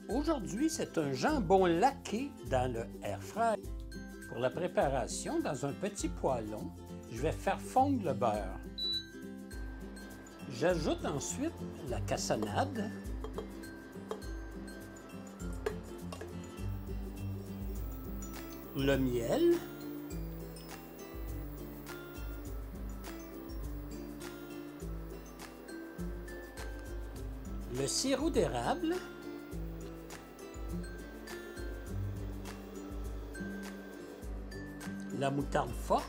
Aujourd'hui, c'est un jambon laqué dans le air fryer. Pour la préparation, dans un petit poêlon, je vais faire fondre le beurre. J'ajoute ensuite la cassonade, le miel, le sirop d'érable, la moutarde forte,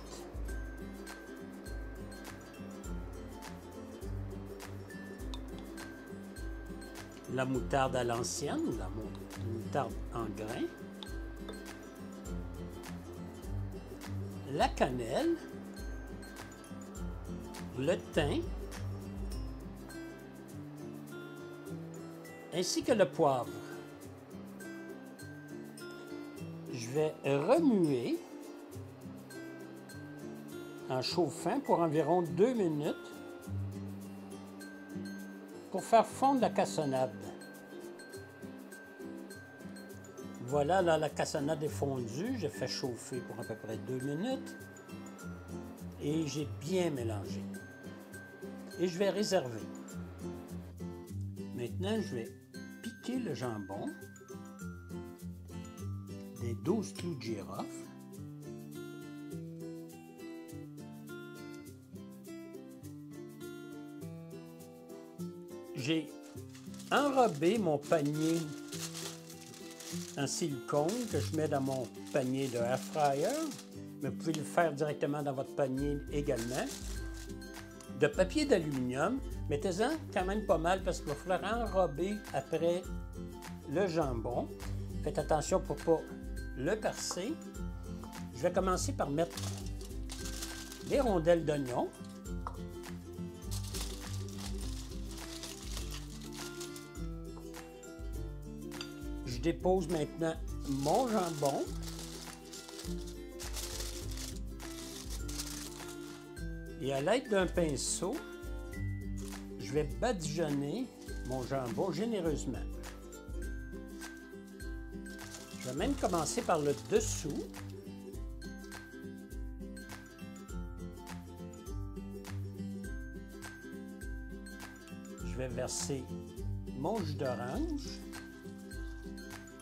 la moutarde à l'ancienne ou la moutarde en grains, la cannelle, le thym, ainsi que le poivre. Je vais remuer en chauffant pour environ 2 minutes pour faire fondre la cassonade. Voilà, là, la cassonade est fondue. J'ai fait chauffer pour à peu près 2 minutes et j'ai bien mélangé. Et je vais réserver. Maintenant, je vais piquer le jambon, des 12 clous de girofle. J'ai enrobé mon panier en silicone que je mets dans mon panier de air fryer, mais vous pouvez le faire directement dans votre panier également. De papier d'aluminium, mettez-en quand même pas mal parce qu'il va falloir enrober après le jambon. Faites attention pour ne pas le percer. Je vais commencer par mettre les rondelles d'oignon. Je dépose maintenant mon jambon. Et à l'aide d'un pinceau, je vais badigeonner mon jambon généreusement. Je vais même commencer par le dessous. Je vais verser mon jus d'orange.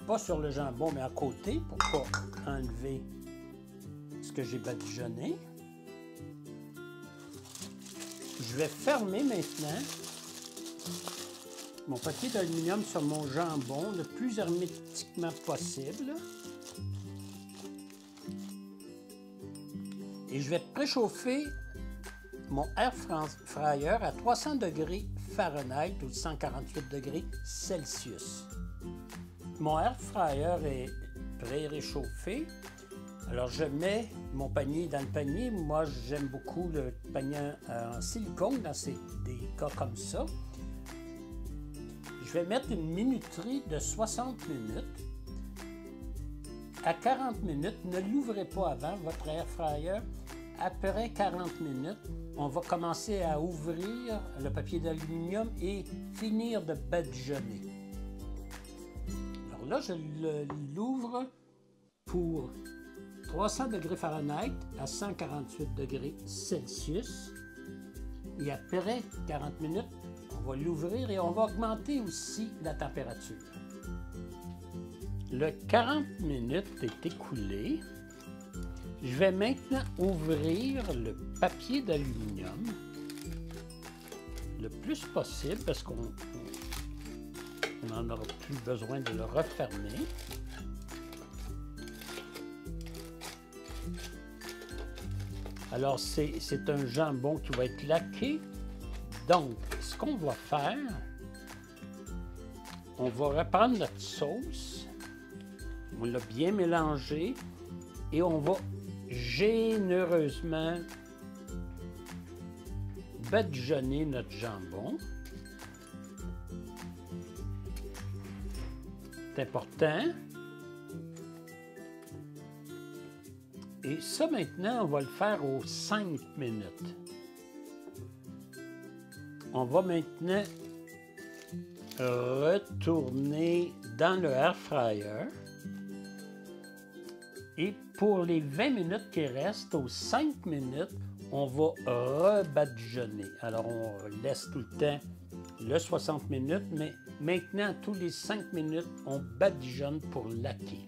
Pas sur le jambon, mais à côté, pour ne pas enlever ce que j'ai badigeonné. Je vais fermer maintenant mon papier d'aluminium sur mon jambon le plus hermétiquement possible. Et je vais préchauffer mon air fryer à 300 degrés Fahrenheit ou 148 degrés Celsius. Mon air fryer est pré-réchauffé. Alors, je mets mon panier dans le panier. Moi, j'aime beaucoup le panier en silicone dans des cas comme ça. Je vais mettre une minuterie de 60 minutes. À 40 minutes, ne l'ouvrez pas avant votre air fryer. Après 40 minutes, on va commencer à ouvrir le papier d'aluminium et finir de badigeonner. Alors là, je l'ouvre pour 300 degrés Fahrenheit à 148 degrés Celsius. Et après 40 minutes, on va l'ouvrir et on va augmenter aussi la température. Le 40 minutes est écoulé. Je vais maintenant ouvrir le papier d'aluminium le plus possible parce qu'on n'en aura plus besoin de le refermer. Alors, c'est un jambon qui va être laqué. Donc, ce qu'on va faire, on va reprendre notre sauce. On l'a bien mélangé et on va généreusement badigeonner notre jambon. C'est important. Et ça, maintenant, on va le faire aux 5 minutes. On va maintenant retourner dans le air fryer. Et pour les 20 minutes qui restent, aux 5 minutes, on va rebadigeonner. Alors, on laisse tout le temps le 60 minutes, mais maintenant, tous les 5 minutes, on badigeonne pour laquer.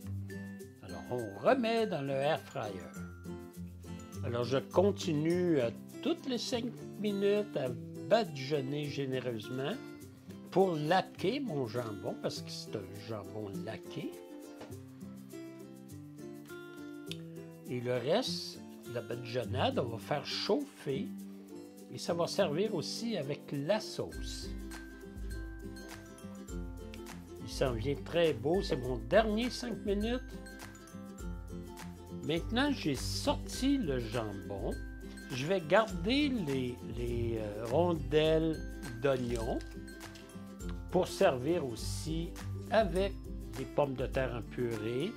Alors, on remet dans le air fryer. Alors, je continue à toutes les 5 minutes à badigeonner généreusement pour laquer mon jambon, parce que c'est un jambon laqué. Et le reste, la badigeonnade, on va faire chauffer et ça va servir aussi avec la sauce. Il s'en vient très beau, c'est mon dernier 5 minutes. Maintenant, j'ai sorti le jambon. Je vais garder les rondelles d'oignon pour servir aussi avec des pommes de terre en purée.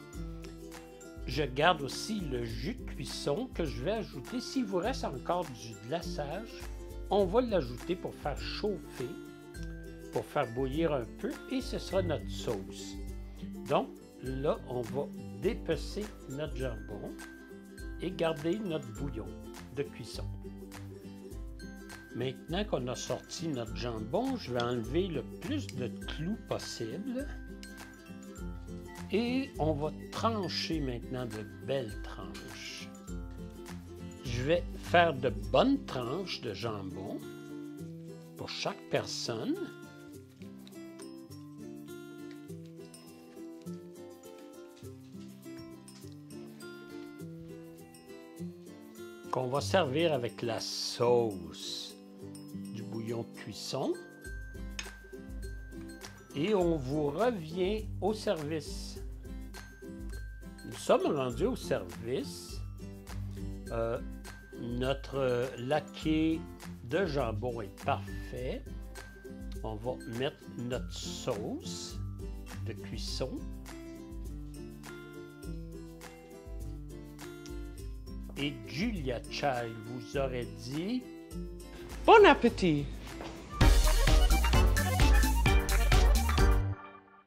Je garde aussi le jus de cuisson que je vais ajouter. S'il vous reste encore du glaçage, on va l'ajouter pour faire chauffer, pour faire bouillir un peu, et ce sera notre sauce. Donc là, on va dépecer notre jambon et garder notre bouillon de cuisson. Maintenant qu'on a sorti notre jambon, je vais enlever le plus de clous possible. Et on va trancher maintenant de belles tranches. Je vais faire de bonnes tranches de jambon pour chaque personne. Qu'on va servir avec la sauce du bouillon de cuisson. Et on vous revient au service. Nous sommes rendus au service. Notre laqué de jambon est parfait. On va mettre notre sauce de cuisson. Et Julia Child vous aurait dit... Bon appétit!